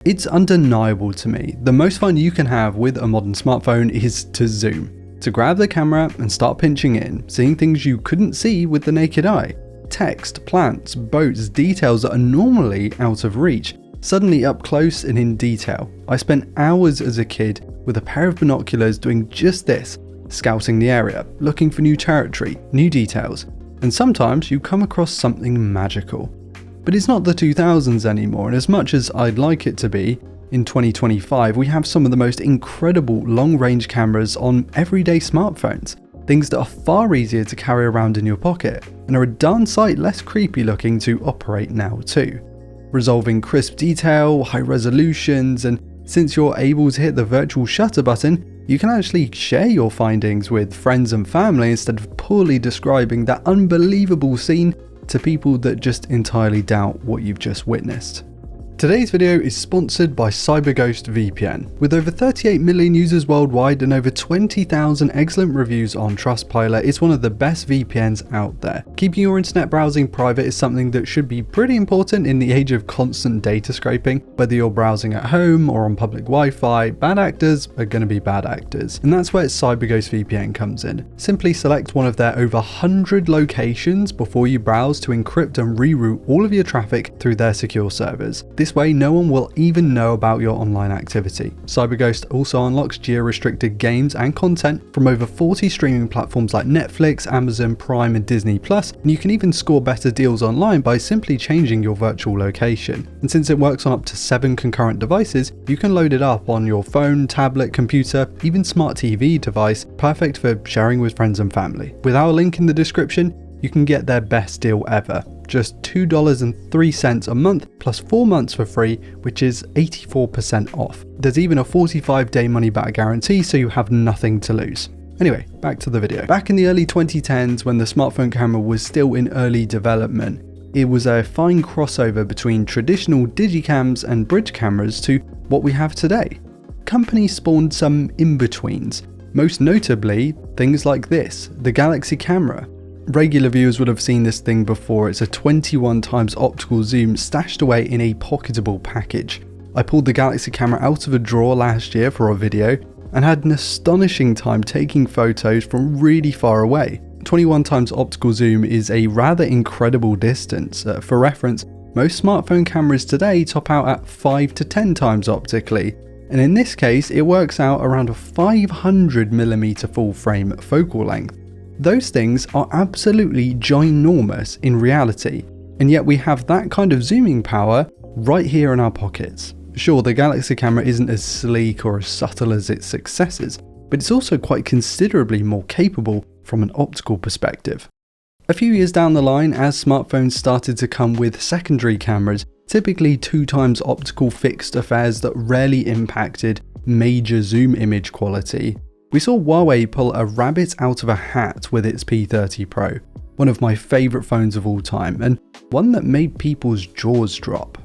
It's undeniable to me, the most fun you can have with a modern smartphone is to zoom. To grab the camera and start pinching in, seeing things you couldn't see with the naked eye. Text, plants, boats, details that are normally out of reach, suddenly up close and in detail. I spent hours as a kid with a pair of binoculars doing just this, scouting the area, looking for new territory, new details, and sometimes you come across something magical. But it's not the 2000s anymore, and as much as I'd like it to be, in 2025 we have some of the most incredible long-range cameras on everyday smartphones, things that are far easier to carry around in your pocket, and are a darn sight less creepy looking to operate now too. Resolving crisp detail, high resolutions, and since you're able to hit the virtual shutter button, you can actually share your findings with friends and family instead of poorly describing that unbelievable scene to people that just entirely doubt what you've just witnessed. Today's video is sponsored by CyberGhost VPN. With over 38 million users worldwide and over 20,000 excellent reviews on Trustpilot, it's one of the best VPNs out there. Keeping your internet browsing private is something that should be pretty important in the age of constant data scraping. Whether you're browsing at home or on public Wi-Fi, bad actors are going to be bad actors. And that's where CyberGhost VPN comes in. Simply select one of their over 100 locations before you browse to encrypt and reroute all of your traffic through their secure servers. This way, no one will even know about your online activity. CyberGhost also unlocks geo-restricted games and content from over 40 streaming platforms like Netflix, Amazon Prime and Disney+, and you can even score better deals online by simply changing your virtual location. And since it works on up to 7 concurrent devices, you can load it up on your phone, tablet, computer, even smart TV device, perfect for sharing with friends and family. With our link in the description, you can get their best deal ever. Just $2.03 a month plus 4 months for free, which is 84% off. There's even a 45-day money-back guarantee, so you have nothing to lose. Anyway, back to the video. Back in the early 2010s, when the smartphone camera was still in early development, it was a fine crossover between traditional digicams and bridge cameras to what we have today. Companies spawned some in-betweens, most notably things like this, the Galaxy camera. Regular viewers would have seen this thing before. It's a 21x optical zoom stashed away in a pocketable package. I pulled the Galaxy camera out of a drawer last year for a video and had an astonishing time taking photos from really far away. 21x optical zoom is a rather incredible distance. For reference, most smartphone cameras today top out at 5 to 10x optically, and in this case it works out around a 500mm full frame focal length. Those things are absolutely ginormous in reality, and yet we have that kind of zooming power right here in our pockets. Sure, the Galaxy camera isn't as sleek or as subtle as its successors, but it's also quite considerably more capable from an optical perspective. A few years down the line, as smartphones started to come with secondary cameras, typically 2x optical fixed affairs that rarely impacted major zoom image quality, we saw Huawei pull a rabbit out of a hat with its P30 Pro, one of my favourite phones of all time, and one that made people's jaws drop.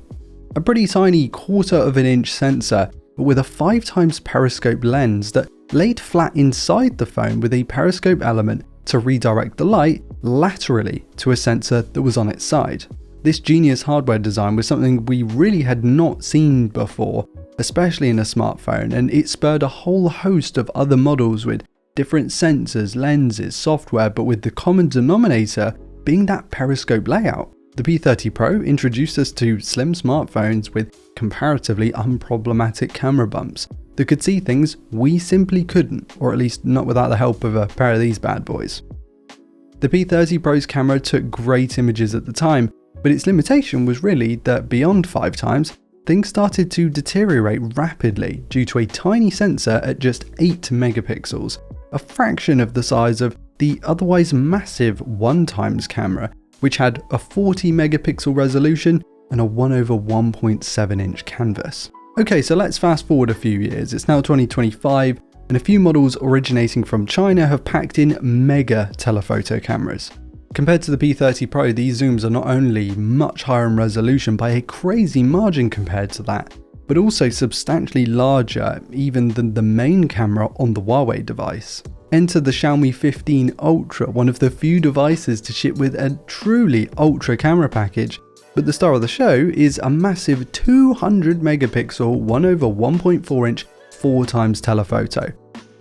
A pretty tiny 1/4 inch sensor, but with a 5x periscope lens that laid flat inside the phone with a periscope element to redirect the light laterally to a sensor that was on its side. This genius hardware design was something we really had not seen before, especially in a smartphone, and it spurred a whole host of other models with different sensors, lenses, software, but with the common denominator being that periscope layout. The P30 Pro introduced us to slim smartphones with comparatively unproblematic camera bumps that could see things we simply couldn't, or at least not without the help of a pair of these bad boys. The P30 Pro's camera took great images at the time, but its limitation was really that beyond 5x, things started to deteriorate rapidly due to a tiny sensor at just 8 megapixels, a fraction of the size of the otherwise massive 1x camera, which had a 40 megapixel resolution and a 1/1.7 inch canvas. Okay, so let's fast forward a few years. It's now 2025, and a few models originating from China have packed in mega telephoto cameras. Compared to the P30 Pro, these zooms are not only much higher in resolution by a crazy margin compared to that, but also substantially larger even than the main camera on the Huawei device. Enter the Xiaomi 15 Ultra, one of the few devices to ship with a truly ultra camera package, But the star of the show is a massive 200 megapixel 1/1.4 inch 4x telephoto.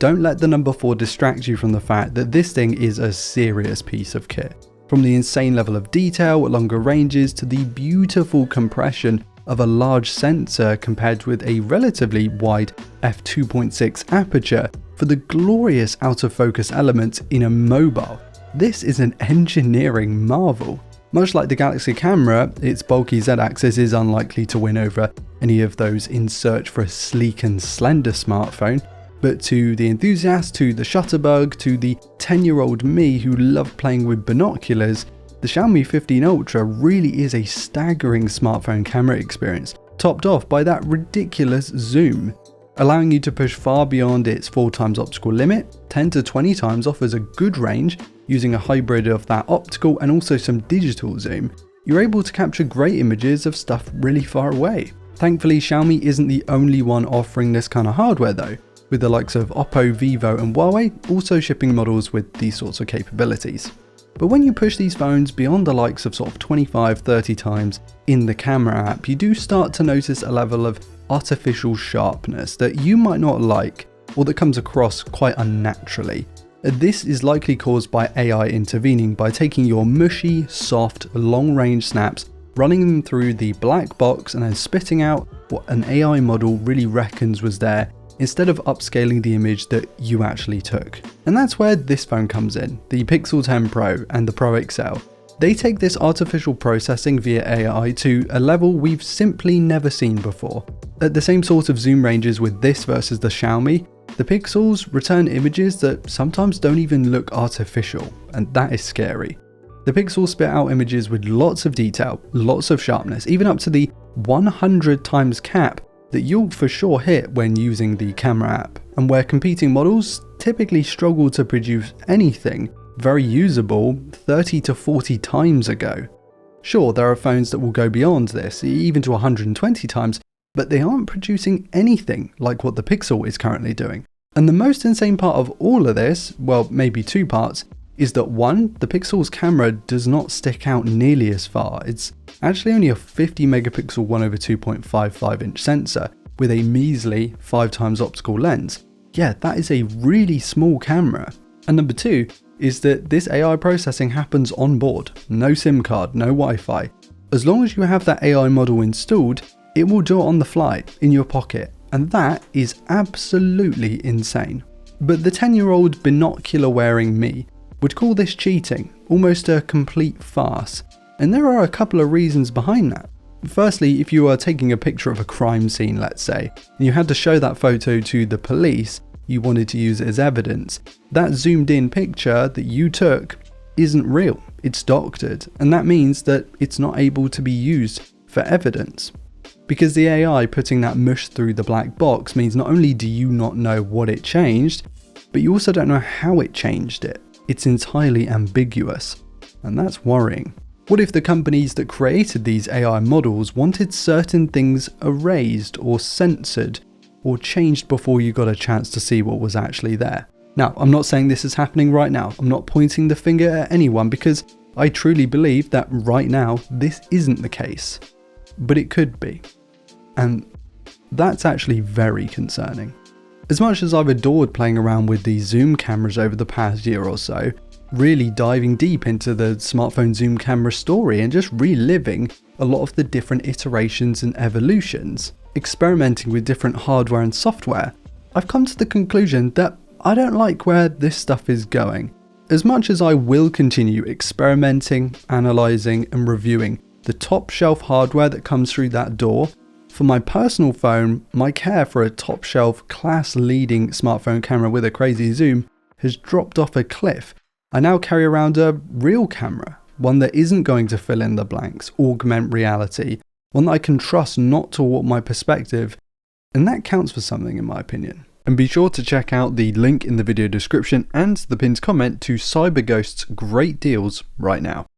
Don't let the number 4 distract you from the fact that this thing is a serious piece of kit. From the insane level of detail at longer ranges to the beautiful compression of a large sensor compared with a relatively wide f2.6 aperture for the glorious out of focus element in a mobile. This is an engineering marvel. Much like the Galaxy camera, its bulky Z-axis is unlikely to win over any of those in search for a sleek and slender smartphone, but to the enthusiast, to the shutterbug, to the 10-year-old me who loved playing with binoculars, the Xiaomi 15 Ultra really is a staggering smartphone camera experience, topped off by that ridiculous zoom. Allowing you to push far beyond its 4x optical limit, 10 to 20 times offers a good range using a hybrid of that optical and also some digital zoom. You're able to capture great images of stuff really far away. Thankfully, Xiaomi isn't the only one offering this kind of hardware though, with the likes of Oppo, Vivo and Huawei also shipping models with these sorts of capabilities. But when you push these phones beyond the likes of sort of 25-30 times in the camera app, you do start to notice a level of artificial sharpness that you might not like, or that comes across quite unnaturally. This is likely caused by AI intervening by taking your mushy, soft, long-range snaps, running them through the black box and then spitting out what an AI model really reckons was there, instead of upscaling the image that you actually took. And that's where this phone comes in, the Pixel 10 Pro and the Pro XL. They take this artificial processing via AI to a level we've simply never seen before. At the same sort of zoom ranges with this versus the Xiaomi, the Pixels return images that sometimes don't even look artificial, and that is scary. The Pixels spit out images with lots of detail, lots of sharpness, even up to the 100 times cap that you'll for sure hit when using the camera app, and where competing models typically struggle to produce anything very usable 30 to 40 times ago. Sure, there are phones that will go beyond this, even to 120 times, but they aren't producing anything like what the Pixel is currently doing. And the most insane part of all of this, well, maybe two parts, is that one, the Pixel's camera does not stick out nearly as far. It's actually only a 50 megapixel 1/2.55 inch sensor with a measly 5x optical lens. Yeah, that is a really small camera. And number two is that this AI processing happens on board. No SIM card, no Wi-Fi. As long as you have that AI model installed, it will do it on the fly, in your pocket. And that is absolutely insane. But the 10-year-old binocular wearing me would call this cheating, almost a complete farce. And there are a couple of reasons behind that. Firstly, if you are taking a picture of a crime scene, let's say, and you had to show that photo to the police, you wanted to use it as evidence, that zoomed in picture that you took isn't real, it's doctored, and that means that it's not able to be used for evidence. Because the AI putting that mush through the black box means not only do you not know what it changed, but you also don't know how it changed it. It's entirely ambiguous, and that's worrying. What if the companies that created these AI models wanted certain things erased or censored or changed before you got a chance to see what was actually there? Now, I'm not saying this is happening right now. I'm not pointing the finger at anyone because I truly believe that right now this isn't the case, but it could be. And that's actually very concerning. As much as I've adored playing around with these zoom cameras over the past year or so, really diving deep into the smartphone zoom camera story and just reliving a lot of the different iterations and evolutions, experimenting with different hardware and software, I've come to the conclusion that I don't like where this stuff is going. As much as I will continue experimenting, analysing and reviewing the top shelf hardware that comes through that door, for my personal phone, my care for a top shelf class leading smartphone camera with a crazy zoom has dropped off a cliff. I now carry around a real camera, one that isn't going to fill in the blanks, augment reality, one that I can trust not to warp my perspective, and that counts for something in my opinion. And be sure to check out the link in the video description and the pinned comment to CyberGhost's great deals right now.